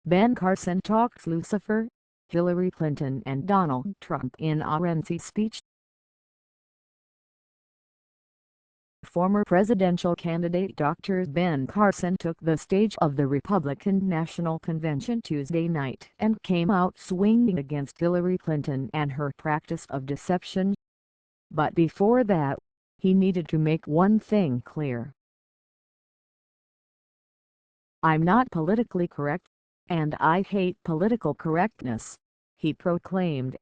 Ben Carson Talks Lucifer, Hillary Clinton and Donald Trump in RNC speech. Former presidential candidate Dr. Ben Carson took the stage of the Republican National Convention Tuesday night and came out swinging against Hillary Clinton and her practice of deception. But before that, he needed to make one thing clear. "I'm not politically correct, and I hate political correctness," he proclaimed.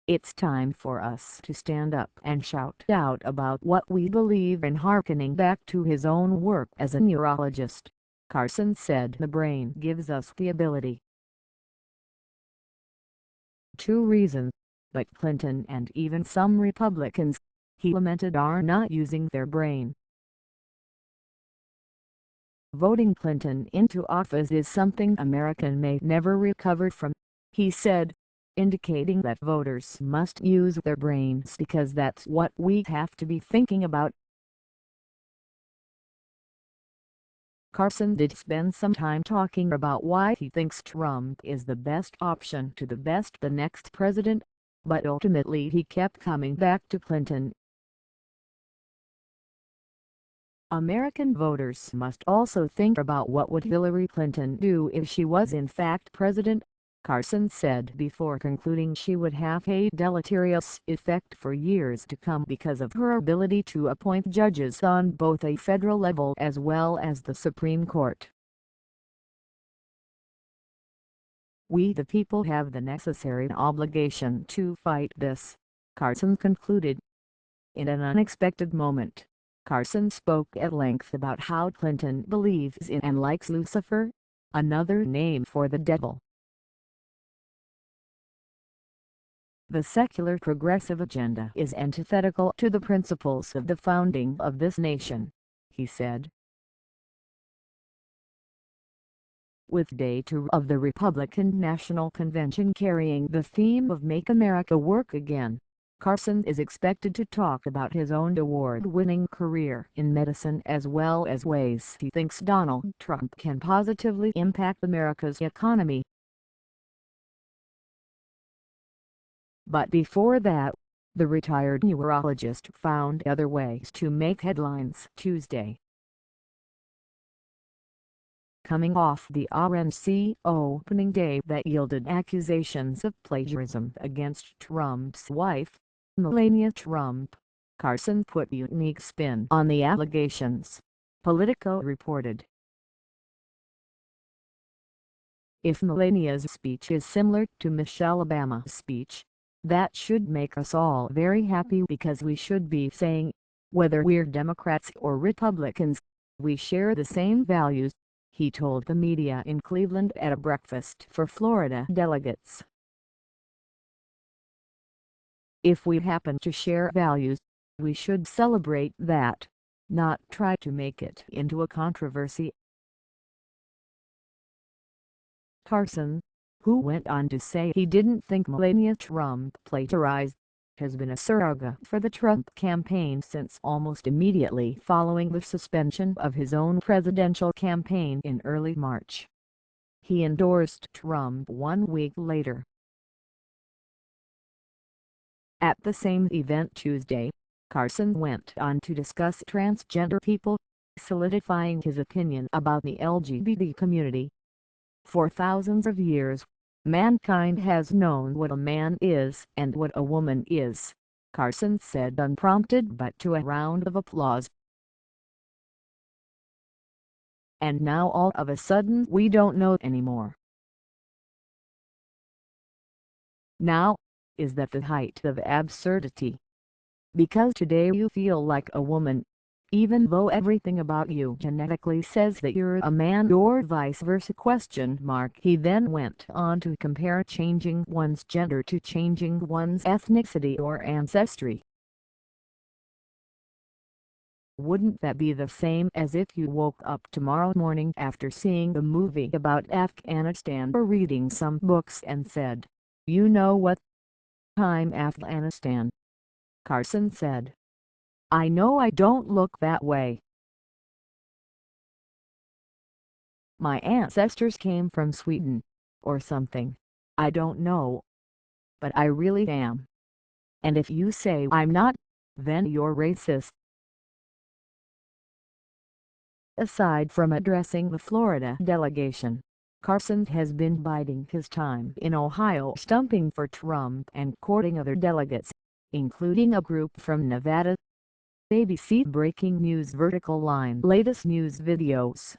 "It's time for us to stand up and shout out about what we believe in." Harkening back to his own work as a neurologist, Carson said the brain gives us the ability to reason, but Clinton and even some Republicans, he lamented, are not using their brain. "Voting Clinton into office is something America may never recover from," he said, indicating that voters must use their brains because that's what we have to be thinking about. Carson did spend some time talking about why he thinks Trump is the best option to the next president, but ultimately he kept coming back to Clinton. "American voters must also think about what would Hillary Clinton do if she was in fact president," Carson said before concluding she would have a deleterious effect for years to come because of her ability to appoint judges on both a federal level as well as the Supreme Court. "We the people have the necessary obligation to fight this," Carson concluded. In an unexpected moment, Carson spoke at length about how Clinton believes in and likes Lucifer, another name for the devil. "The secular progressive agenda is antithetical to the principles of the founding of this nation," he said. With day 2 of the Republican National Convention carrying the theme of Make America Work Again, Carson is expected to talk about his own award-winning career in medicine as well as ways he thinks Donald Trump can positively impact America's economy. But before that, the retired neurologist found other ways to make headlines Tuesday. Coming off the RNC opening day that yielded accusations of plagiarism against Trump's wife, Melania Trump, Carson put a unique spin on the allegations, Politico reported. "If Melania's speech is similar to Michelle Obama's speech, that should make us all very happy because we should be saying, whether we're Democrats or Republicans, we share the same values," he told the media in Cleveland at a breakfast for Florida delegates. "If we happen to share values, we should celebrate that, not try to make it into a controversy." Carson, who went on to say he didn't think Melania Trump plagiarized, has been a surrogate for the Trump campaign since almost immediately following the suspension of his own presidential campaign in early March. He endorsed Trump 1 week later. At the same event Tuesday, Carson went on to discuss transgender people, solidifying his opinion about the LGBT community. "For thousands of years, mankind has known what a man is and what a woman is," Carson said, unprompted but to a round of applause. "And now all of a sudden we don't know anymore. Now, is that the height of absurdity? Because today you feel like a woman, even though everything about you genetically says that you're a man or vice versa?" He then went on to compare changing one's gender to changing one's ethnicity or ancestry. "Wouldn't that be the same as if you woke up tomorrow morning after seeing a movie about Afghanistan or reading some books and said, 'You know what? I'm Afghanistan'?" Carson said. "I know I don't look that way. My ancestors came from Sweden, or something. I don't know. But I really am. And if you say I'm not, then you're racist. Aside from addressing the Florida delegation, Carson has been biding his time in Ohio, stumping for Trump and courting other delegates, including a group from Nevada. ABC Breaking News vertical line latest news videos.